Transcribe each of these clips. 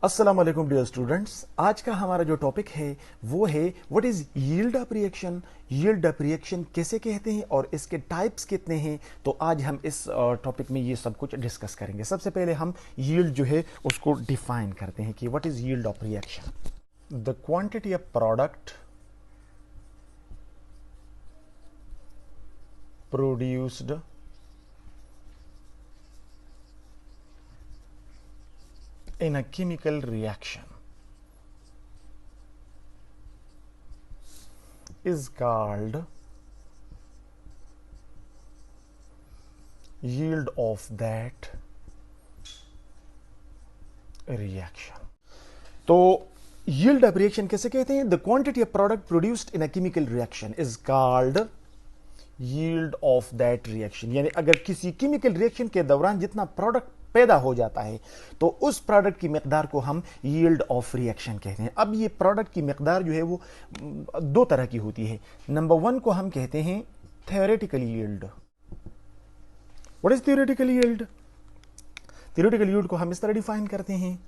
अस्सलाम वालेकुम dear students. आज का हमारा जो टॉपिक है वो है what is yield up reaction. Yield up reaction कैसे कहते हैं और इसके टाइप्स कितने हैं, तो आज हम इस टॉपिक में ये सब कुछ डिस्कस करेंगे। सबसे पहले हम यील्ड जो है उसको डिफाइन करते हैं कि what is yield up reaction. The quantity of product produced in a chemical reaction is called yield of that reaction। तो yield of reaction कैसे कहते हैं? The quantity of product produced in a chemical reaction is called yield of that reaction। यानी अगर किसी chemical reaction के दौरान जितना प्रोडक्ट पैदा हो जाता है तो उस प्रोडक्ट की मिकदार को हम यील्ड ऑफ रिएक्शन कहते हैं। अब ये प्रोडक्ट की मिकदार जो है वो दो तरह की होती है। नंबर वन को हम कहते हैं theoretical yield. What is theoretical yield? Theoretical yield को हम इस तरह डिफाइन करते हैं,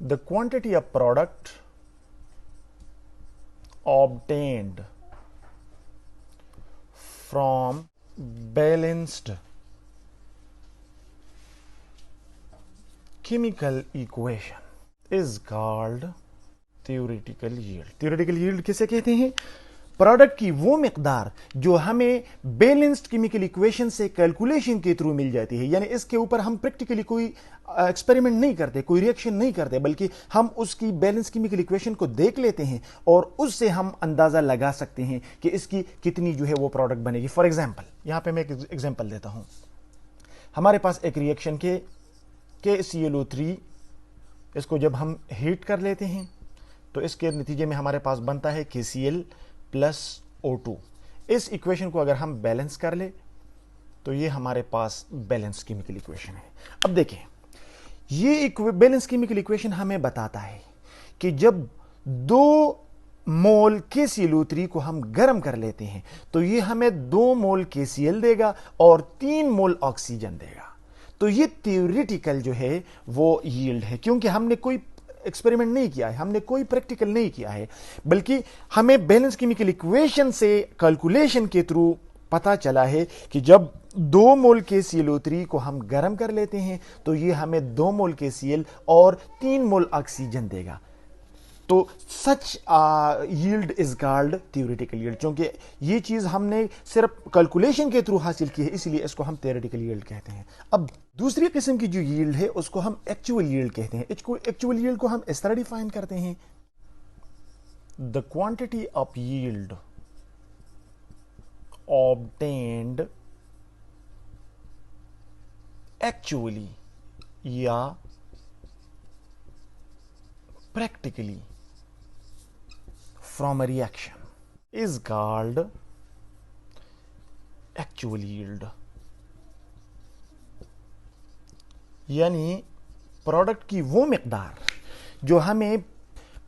the quantity of product obtained from balanced chemical equation is called theoretical yield। theoretical yield किसे कहते हैं? प्रोडक्ट की वो मिकदार जो हमें बैलेंस्ड केमिकल इक्वेशन से कैलकुलेशन के थ्रू मिल जाती है। यानी इसके ऊपर हम प्रैक्टिकली कोई एक्सपेरिमेंट नहीं करते, कोई रिएक्शन नहीं करते, बल्कि हम उसकी बैलेंस केमिकल इक्वेशन को देख लेते हैं और उससे हम अंदाजा लगा सकते हैं कि इसकी कितनी जो है वो प्रोडक्ट बनेगी। फॉर एग्जांपल, यहां पे मैं एक एग्जांपल देता हूं। हमारे पास एक रिएक्शन के KClO3, इसको जब हम हीट कर लेते हैं तो इसके नतीजे में हमारे पास बनता है KCl प्लस O2। इस इक्वेशन को अगर हम बैलेंस कर ले तो ये हमारे पास बैलेंस केमिकल इक्वेशन है। अब देखें, ये बैलेंस केमिकल इक्वेशन हमें बताता है कि जब 2 मोल KClO3 को हम गर्म कर लेते हैं तो ये हमें 2 मोल KCl देगा और 3 मोल ऑक्सीजन देगा। तो ये थ्योरेटिकल जो है वो यील्ड है, क्योंकि हमने कोई एक्सपेरिमेंट नहीं किया है, हमने कोई प्रैक्टिकल नहीं किया है, बल्कि हमें बैलेंस केमिकल इक्वेशन से कैलकुलेशन के थ्रू पता चला है कि जब 2 मोल KClO3 को हम गर्म कर लेते हैं तो ये हमें 2 मोल KCl और 3 मोल ऑक्सीजन देगा। तो such yield is called theoretical yield. क्योंकि ये चीज हमने सिर्फ कैलकुलेशन के थ्रू हासिल की है, इसलिए इसको हम थ्योरेटिकल यील्ड कहते हैं। अब दूसरी किस्म की जो यील्ड है उसको हम एक्चुअल यील्ड कहते हैं। एक्चुअल यील्ड को हम इस तरह डिफाइन करते हैं, the quantity of yield obtained actually या practically from a reaction is called actual yield। यानी प्रोडक्ट की वो मिकदार जो हमें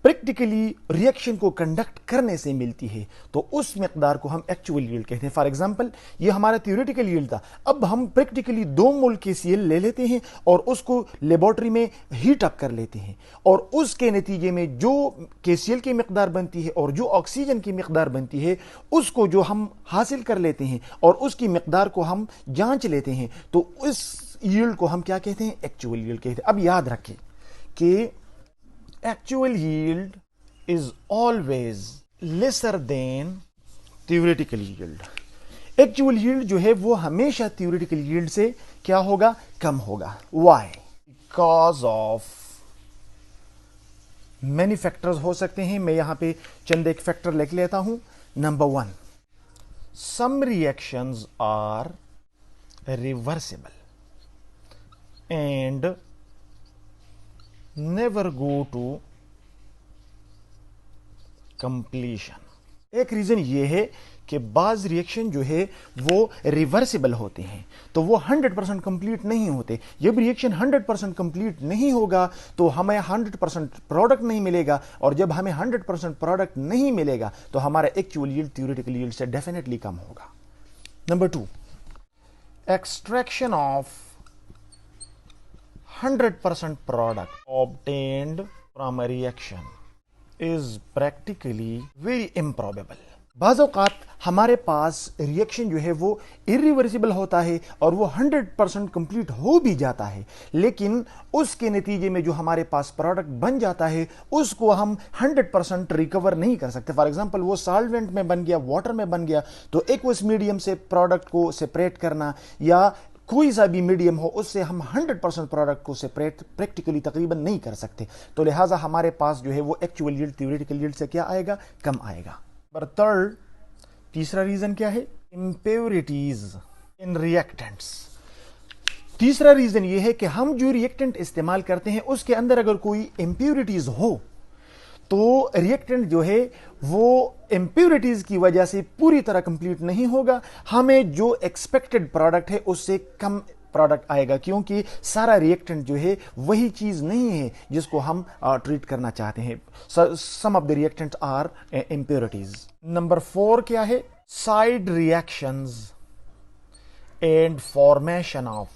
प्रैक्टिकली रिएक्शन को कंडक्ट करने से मिलती है तो उस मिकदार को हम एक्चुअल यील्ड कहते हैं। फॉर एग्जांपल, ये हमारा थ्योरेटिकल यील्ड था। अब हम प्रैक्टिकली 2 मोल KCl ले लेते हैं और उसको लेबोरेटरी में हीट अप कर लेते हैं और उसके नतीजे में जो KCl की मिकदार बनती है और जो ऑक्सीजन की मिकदार बनती है उसको जो हम हासिल कर लेते हैं और उसकी मिकदार को हम जांच लेते हैं तो उस यील्ड को हम क्या कहते हैं? एक्चुअल यील्ड कहते हैं। अब याद रखें कि actual yield is always lesser than theoretical yield। actual yield जो है वो हमेशा theoretical yield से क्या होगा? कम होगा। why? because of many factors हो सकते हैं। मैं यहां पे चंद एक फैक्टर लिख लेता हूं। Number 1, some reactions are reversible and never go to completion। एक रीजन ये है कि बाज रिएक्शन जो है वो रिवर्सिबल होते हैं, तो वो 100% कंप्लीट नहीं होते। जब रिएक्शन 100% कंप्लीट नहीं होगा तो हमें 100% प्रोडक्ट नहीं मिलेगा, और जब हमें 100% प्रोडक्ट नहीं मिलेगा तो हमारा एक्चुअल यील्ड थ्योरेटिकल यील्ड से डेफिनेटली कम होगा। Number 2, extraction of 100% product obtained from a reaction is practically very improbable. बाज़ औक़ात हमारे पास रिएक्शन जो है वो इरिवर्सिबल होता है और वो 100% कंप्लीट हो भी जाता है, लेकिन उसके नतीजे में जो हमारे पास प्रोडक्ट बन जाता है उसको हम 100% रिकवर नहीं कर सकते. फॉर एग्जांपल वो सॉल्वेंट में बन गया, वाटर में बन गया, तो एक्वस मीडियम से प्रोडक्ट को सेपरेट करना या कोई सा भी मीडियम हो उससे हम 100% प्रोडक्ट को सेपरेट प्रैक्टिकली तकरीबन नहीं कर सकते. तो लिहाजा हमारे पास जो है वो एक्चुअल यील्ड थ्योरेटिकल यील्ड से क्या आएगा, कम आएगा. पर थर्ड, तीसरा रीजन क्या है, इम्प्योरिटीज इन रिएक्टेंट्स. तीसरा रीजन ये है कि हम जो रिएक्टेंट इस्तेमाल करते हैं उसके अंदर अगर कोई इम्प्योरिटीज हो तो रिएक्टेंट जो है वो इम्प्योरिटीज की वजह से पूरी तरह कंप्लीट नहीं होगा. हमें जो एक्सपेक्टेड प्रोडक्ट है उससे कम प्रोडक्ट आएगा, क्योंकि सारा रिएक्टेंट जो है वही चीज नहीं है जिसको हम ट्रीट करना चाहते हैं. Some of the reactants are impurities. Number 4 क्या है, side reactions and formation of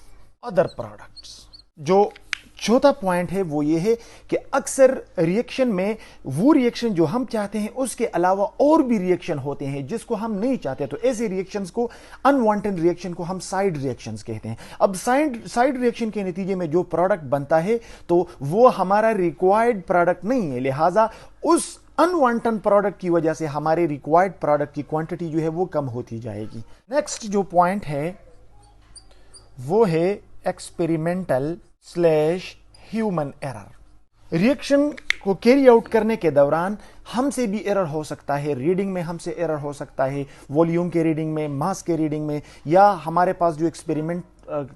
other products. जो चौथा पॉइंट है वो ये है कि अक्सर रिएक्शन में वो रिएक्शन जो हम चाहते हैं उसके अलावा और भी रिएक्शन होते हैं जिसको हम नहीं चाहते, तो ऐसे रिएक्शंस को, अनवांटेड रिएक्शन को हम साइड रिएक्शंस कहते हैं. अब साइड रिएक्शन के नतीजे में जो प्रोडक्ट बनता है तो वो हमारा रिक्वायर्ड प्रोडक्ट नहीं है, लिहाजा उस अनवांटेड प्रोडक्ट की वजह से हमारे रिक्वायर्ड प्रोडक्ट की क्वांटिटी जो है वो कम होती जाएगी. नेक्स्ट जो पॉइंट है वो है एक्सपेरिमेंटल / ह्यूमन एरर. रिएक्शन को कैरी आउट करने के दौरान हमसे भी एरर हो सकता है, रीडिंग में हमसे एरर हो सकता है, वॉल्यूम के रीडिंग में, मास के रीडिंग में, या हमारे पास जो एक्सपेरिमेंट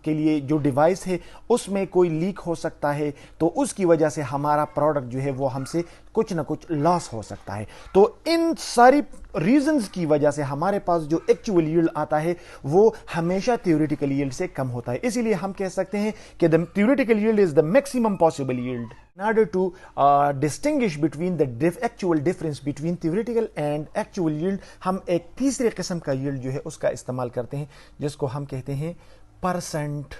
के लिए जो डिवाइस है उसमें कोई लीक हो सकता है, तो उसकी वजह से हमारा प्रोडक्ट जो है वो हमसे कुछ ना कुछ लॉस हो सकता है. तो इन सारी रीजंस की वजह से हमारे पास जो एक्चुअल यील्ड आता है वो हमेशा थ्योरेटिकल यील्ड से कम होता है. इसीलिए हम कह सकते हैं कि the theoretical yield is the maximum possible yield. In order to distinguish between the actual difference between theoretical and actual yield, हम एक तीसरे किस्म का yield जो है उसका इस्तेमाल करते हैं जिसको हम कहते हैं परसेंट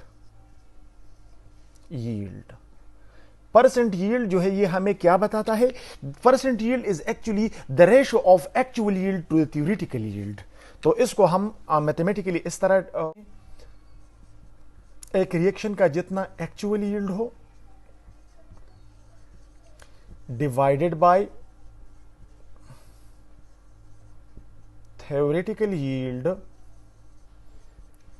yield. परसेंट yield जो है ये हमें क्या बताता है, percent yield is actually the ratio of actual yield to the theoretical yield. तो इसको हम मैथमेटिकली इस तरह, एक रिएक्शन का जितना एक्चुअल yield हो divided by theoretical yield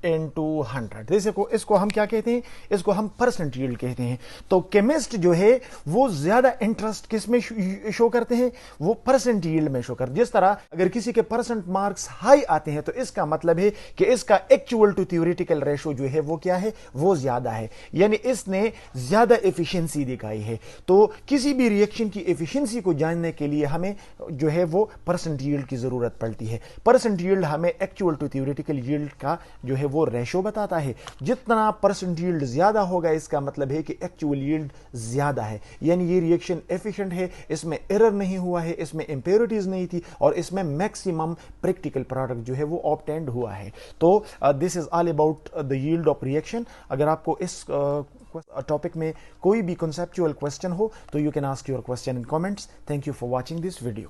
into 100. जैसे को इसको हम क्या कहते हैं, इसको हम परसेंट यील्ड कहते हैं. तो केमिस्ट जो है वो ज्यादा इंटरेस्ट किस में शो करते हैं, वो परसेंट यील्ड में शो करते हैं. जिस तरह अगर किसी के परसेंट मार्क्स हाई आते हैं तो इसका मतलब है कि इसका एक्चुअल टू थ्योरेटिकल रेशो जो है वो क्या है, वो ज्यादा है, यानी इसने ज्यादा एफिशिएंसी दिखाई है. तो किसी भी रिएक्शन की एफिशिएंसी को जानने के लिए हमें जो है वो परसेंट यील्ड की जरूरत पड़ती है. परसेंट यील्ड हमें एक्चुअल टू थ्योरेटिकल यील्ड का जो है वो रेशो बताता है. जितना परसेंट यील्ड ज्यादा होगा इसका मतलब है कि एक्चुअल यील्ड ज्यादा है, यानी ये रिएक्शन एफिशिएंट है, इसमें एरर नहीं हुआ है, इसमें इंप्योरिटीज नहीं थी और इसमें मैक्सिमम प्रैक्टिकल प्रोडक्ट जो है वो ऑब्टेन्ड हुआ है. तो this is all about the yield of reaction. अगर आपको इस टॉपिक में कोई भी कॉन्सेप्चुअल क्वेश्चन हो तो you can ask your question in comments. Thank you for watching this video.